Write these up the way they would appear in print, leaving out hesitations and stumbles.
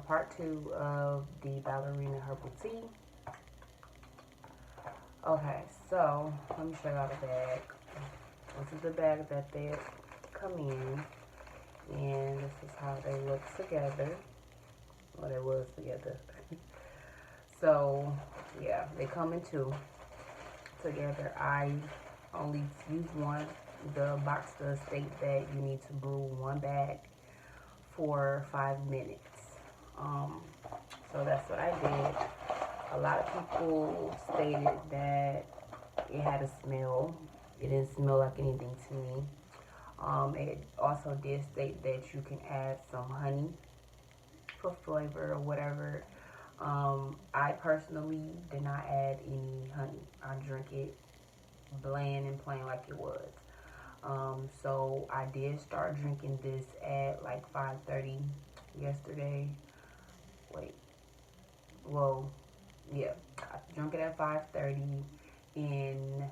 part 2 of the Ballerina Herbal Tea. Okay, so let me show y'all the bag. This is the bag that they come in, and this is how they look together. Well, they was together. So, yeah, they come in 2 together. I only use one. The box does state that you need to brew 1 bag for 5 minutes. So that's what I did. A lot of people stated that it had a smell. It didn't smell like anything to me. It also did state that you can add some honey for flavor or whatever. I personally did not add any honey. I drink it bland and plain like it was. So I did start drinking this at like 5:30 yesterday. Wait, well, yeah, I drank it at 5:30, and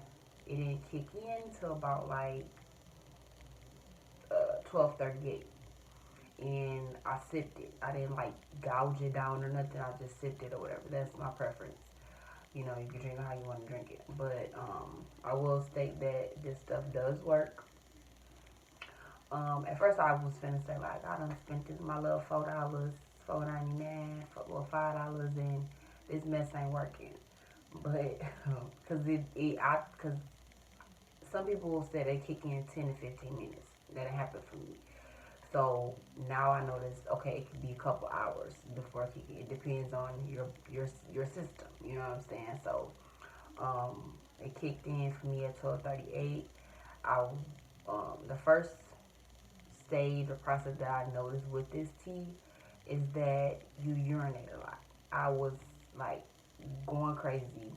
it didn't kick in till about like 12:38. And I sipped it. I didn't like gouge it down or nothing. I just sipped it or whatever. That's my preference. You know, you can drink it how you want to drink it. But I will state that this stuff does work. At first I was finna say like I done spent this my little $4, $4.99, well $5, and this mess ain't working. But cause some people will say they kick in 10 to 15 minutes. That happened for me. So now I notice, okay, it could be a couple hours before it kick in. It depends on your system. You know what I'm saying? So it kicked in for me at 12:38. I the first stage or process that I noticed with this tea is that you urinate a lot. I was like going crazy,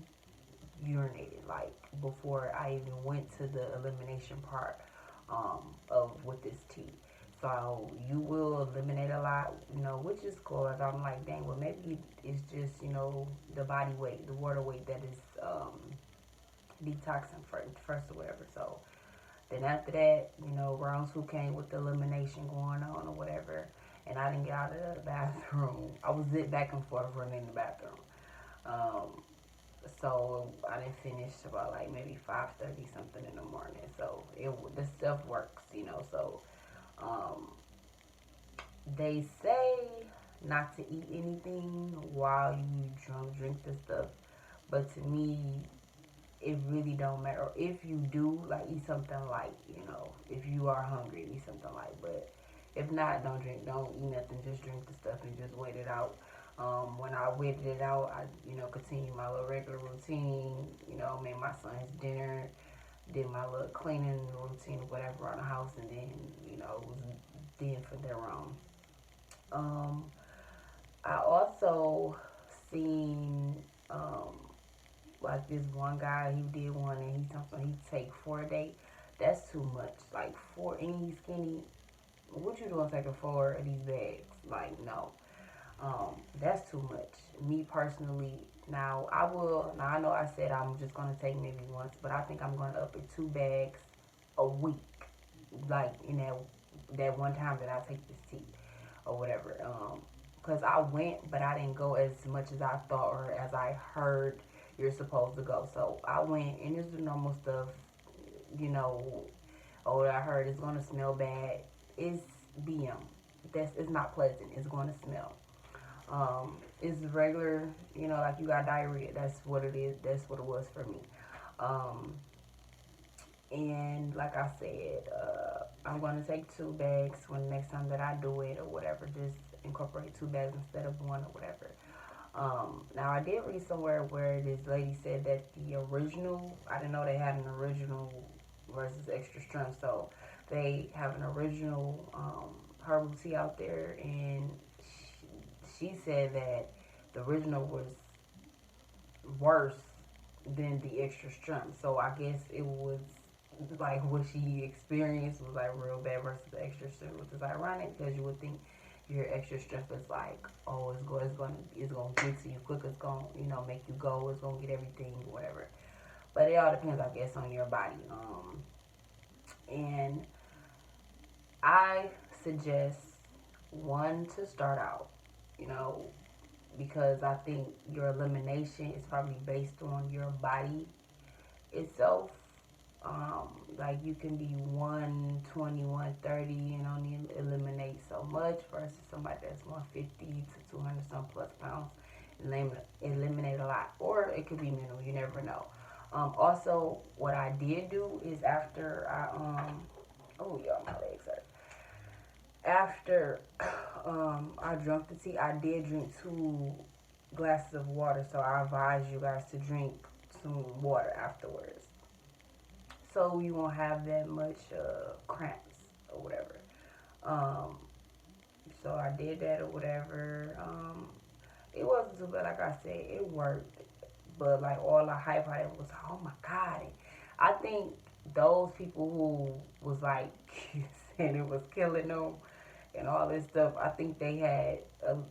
urinated like before I even went to the elimination part of with this tea. So you will eliminate a lot, you know, which is cool. Like, I'm like, dang, well maybe it's just, you know, the body weight, the water weight that is detoxing first or whatever. So then after that, you know, round 2 came with the elimination going on or whatever. And I didn't get out of the bathroom. I was back and forth running in the bathroom. Um, so I didn't finish about like maybe 5:30 something in the morning. So this stuff works, you know. So um, they say not to eat anything while you drink this stuff, but to me, it really don't matter. If you do, like, eat something light, you know. If you are hungry, eat something light. But if not, don't eat nothing. Just drink the stuff and just wait it out. When I waited it out, I, you know, continued my little regular routine. You know, made my son's dinner, did my little cleaning routine or whatever around the house, and then, you know, it was then for their own. Um, I also seen like this one guy, he did one and he talks about he take 4 a day. That's too much. Like 4, and he's skinny. What you doing taking 4 of these bags? Like, no. That's too much. Me personally, now I know I said I'm just gonna take maybe once, but I think I'm gonna up it 2 bags a week. Like in that one time that I take this tea or whatever. Because I went, but I didn't go as much as I thought or as I heard you're supposed to go. So I went, and it's the normal stuff, you know. Oh, I heard it's gonna smell bad. It's BM. It's not pleasant. It's gonna smell. It's regular, you know, like you got diarrhea. That's what it is. That's what it was for me. Um, and like I said, I'm going to take 2 bags when the next time that I do it or whatever. Just incorporate 2 bags instead of 1 or whatever. Now I did read somewhere where this lady said that the original, I didn't know they had an original versus extra strength. So they have an original herbal tea out there, and she said that the original was worse than the extra strength. So I guess it was like what she experienced was like real bad versus the extra strength, which is ironic because you would think your extra strength is like, oh, it's gonna get to you quick. It's gonna, you know, make you go. It's gonna get everything, whatever. But it all depends, I guess, on your body. And I suggest one to start out. you know, because I think your elimination is probably based on your body itself. Like you can be 120, 130 and only eliminate so much versus somebody that's 150 to 200 some plus pounds and eliminate a lot. Or it could be minimal, you never know. Also, what I did do is after oh yeah, my legs hurt. After I drank the tea, I did drink 2 glasses of water. So I advise you guys to drink some water afterwards, so you won't have that much cramps or whatever. Um, so I did that or whatever. It wasn't too bad, like I said, it worked. But like all the hype on it was, oh my god. I think those people who was like saying it was killing them and all this stuff, I think they had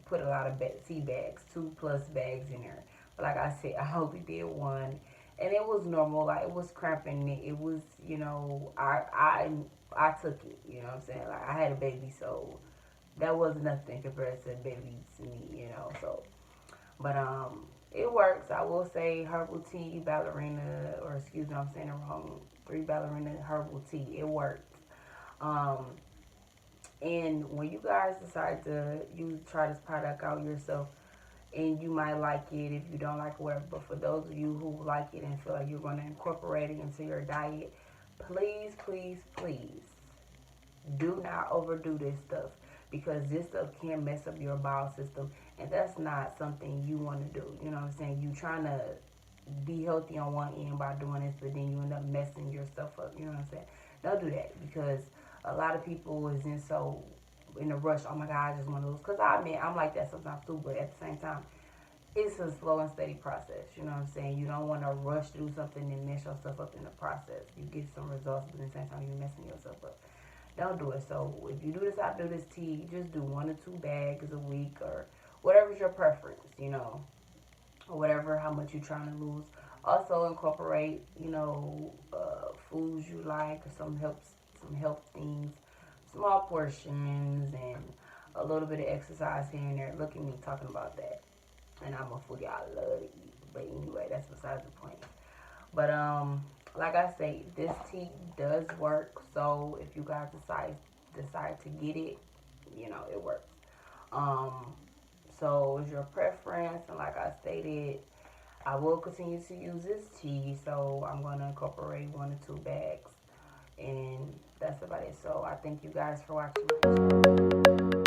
put a lot of tea bags, 2+ bags in there. But like I said, I only did one, and it was normal. Like it was cramping. It was, I took it. You know what I'm saying? Like I had a baby, so that was nothing compared to a baby to me. So but it works. I will say herbal tea, ballerina, or excuse me, I'm saying it wrong. 3Ballerina herbal tea. It works. Um, and when you guys decide to try this product out yourself, and you might like it if you don't like it, whatever. But for those of you who like it and feel like you're going to incorporate it into your diet, please, please, please do not overdo this stuff, because this stuff can mess up your bowel system, and that's not something you want to do. You know what I'm saying? You trying to be healthy on one end by doing this, but then you end up messing yourself up. You know what I'm saying? Don't do that, because a lot of people is in a rush. Oh my God, I just want to lose. Because I mean, I'm like that sometimes too, but at the same time, it's a slow and steady process. You know what I'm saying? You don't want to rush through something and mess yourself up in the process. You get some results, but at the same time, you're messing yourself up. Don't do it. So if you do this, I do this tea. Just do 1 or 2 bags a week, or whatever's your preference. Or whatever, how much you're trying to lose. Also incorporate, foods you like, or some health things, small portions, and a little bit of exercise here and there. Look at me talking about that, and I'm a foodie. I love to eat, but anyway, that's besides the point. But like I say, this tea does work. So if you guys decide to get it, it works. Um, so it's your preference, and like I stated, I will continue to use this tea. So I'm gonna incorporate 1 or 2 bags, and that's about it. So I thank you guys for watching my channel.